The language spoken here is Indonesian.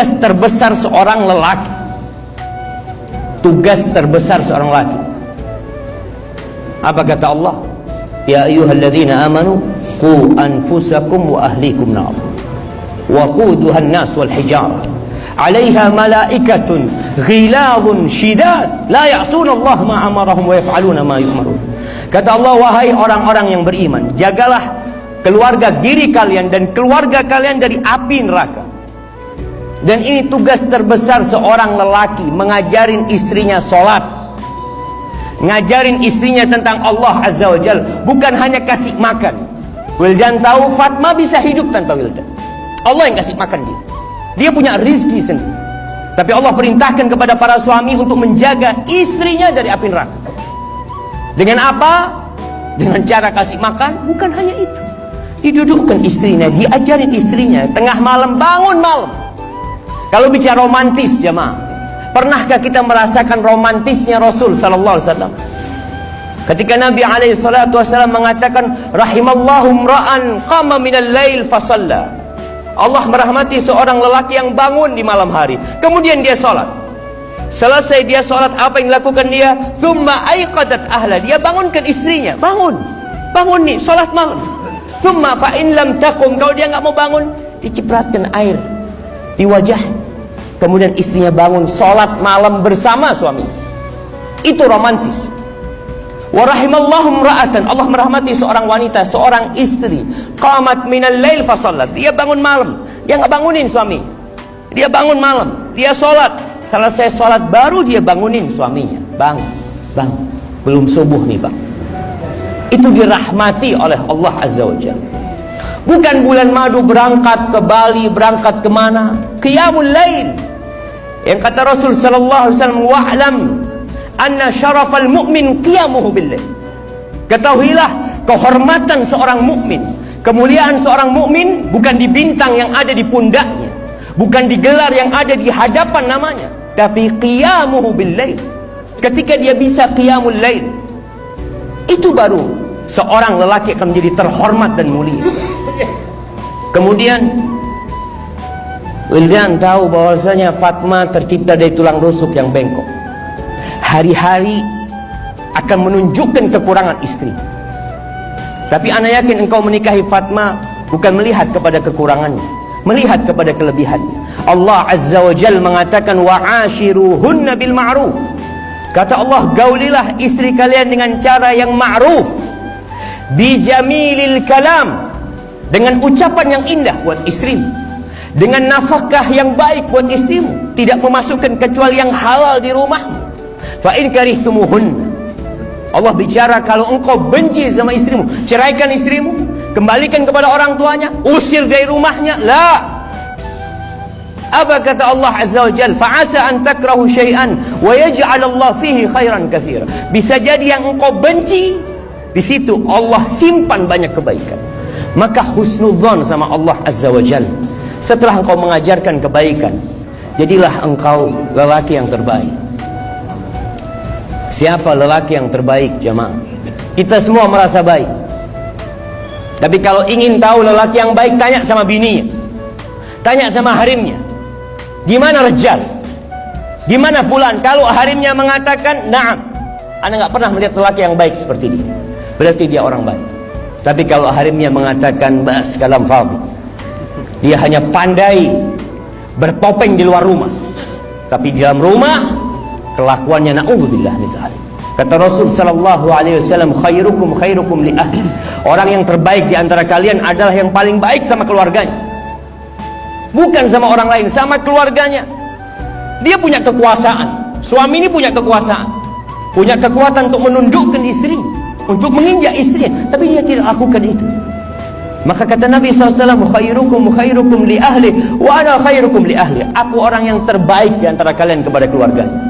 tugas terbesar seorang lelaki. Tugas terbesar seorang lelaki. Apa kata Allah? Ya ayyuhalladzina amanu qu anfusakum wa ahlikum nar wa quduhan nas wal hijarah 'alaiha malaikatun ghilazun shidad la ya'suna Allah ma amarahum wa yaf'aluna ma yu'marun. Kata Allah, wahai orang-orang yang beriman, jagalah keluarga diri kalian dan keluarga kalian dari api neraka. Dan ini tugas terbesar seorang lelaki, mengajarin istrinya sholat, ngajarin istrinya tentang Allah Azza wa Jal, bukan hanya kasih makan. Wildan tahu Fatma bisa hidup tanpa Wildan. Allah yang kasih makan dia. Dia punya rizki sendiri. Tapi Allah perintahkan kepada para suami untuk menjaga istrinya dari api neraka. Dengan apa? Dengan cara kasih makan. Bukan hanya itu, didudukkan istrinya, diajarin istrinya, tengah malam bangun malam. Kalau bicara romantis jemaah, pernahkah kita merasakan romantisnya Rasul sallallahu alaihi wasallam? Ketika Nabi alaihi salatu wasallam mengatakan rahimallahu imra'an qama minal lail fa shalla. Allah merahmati seorang lelaki yang bangun di malam hari, kemudian dia salat. Selesai dia salat, apa yang dilakukan dia? Tsumma aiqadat ahla. Dia bangunkan istrinya. Bangun nih salat malam. Tsumma fa in lam taqum, kalau dia enggak mau bangun, dicipratkan air di wajah. Kemudian istrinya bangun sholat malam bersama suami. Itu romantis. Wa rahimallahu imra'atan, Allah merahmati seorang wanita, seorang istri, qamat minal lail fa shalat. Dia bangun malam, dia enggak bangunin suami. Dia bangun malam, dia sholat. Selesai sholat baru dia bangunin suaminya. Bang, belum subuh nih bang. Itu dirahmati oleh Allah Azza wa Jalla. Bukan bulan madu berangkat ke Bali, berangkat kemana? Qiyamul lail. Yang kata Rasul sallallahu alaihi wasallam, wa'lam anna syarafal mu'min qiyamuhu bil-lail. Ketahuilah kehormatan seorang mukmin, kemuliaan seorang mukmin bukan di bintang yang ada di pundaknya, bukan di gelar yang ada di hadapan namanya, tapi qiyamuhu bil-lail. Ketika dia bisa qiyamul lail, itu baru seorang lelaki akan menjadi terhormat dan mulia. Kemudian Wildan tahu bahwasanya Fatma tercipta dari tulang rusuk yang bengkok. Hari-hari akan menunjukkan kekurangan istri. Tapi ana yakin engkau menikahi Fatma bukan melihat kepada kekurangannya, melihat kepada kelebihannya. Allah Azza wa Jalla mengatakan wa'ashiruhunna bil ma'ruf. Kata Allah, gaulilah istri kalian dengan cara yang ma'ruf, bijamilil kalam, dengan ucapan yang indah buat istrimu, dengan nafkah yang baik buat istrimu, tidak memasukkan kecuali yang halal di rumahmu. Fa in karihtumuhunna, Allah bicara kalau engkau benci sama istrimu, ceraikan istrimu, kembalikan kepada orang tuanya, usir dari rumahnya. La. Apa kata Allah Azza wa Jalla? Fa'asa an takrahu syai'an wa yaj'al Allah fihi khairan katsira. Bisa jadi yang engkau benci, di situ Allah simpan banyak kebaikan. Maka husnudzon sama Allah Azza wa Jalla. Setelah engkau mengajarkan kebaikan, jadilah engkau lelaki yang terbaik. Siapa lelaki yang terbaik jemaah? Kita semua merasa baik. Tapi kalau ingin tahu lelaki yang baik, tanya sama bininya, tanya sama harimnya. Di mana Rejal? Di mana Fulan? Kalau harimnya mengatakan na'am, anda nggak pernah melihat lelaki yang baik seperti dia, berarti dia orang baik. Tapi kalau harimnya mengatakan bas kalam fadhi, dia hanya pandai bertopeng di luar rumah, tapi di dalam rumah kelakuannya na'udzubillah min dzalik. Kata Rasul sallallahu alaihi wasallam, khairukum li ahli. Orang yang terbaik di antara kalian adalah yang paling baik sama keluarganya. Bukan sama orang lain, sama keluarganya. Dia punya kekuasaan. Suami ini punya kekuasaan, punya kekuatan untuk menundukkan istri, untuk menginjak istrinya, tapi dia tidak lakukan itu. Maka kata Nabi SAW, khairukum li ahli wa ana khairukum li ahli. Aku orang yang terbaik di antara kalian kepada keluarganya.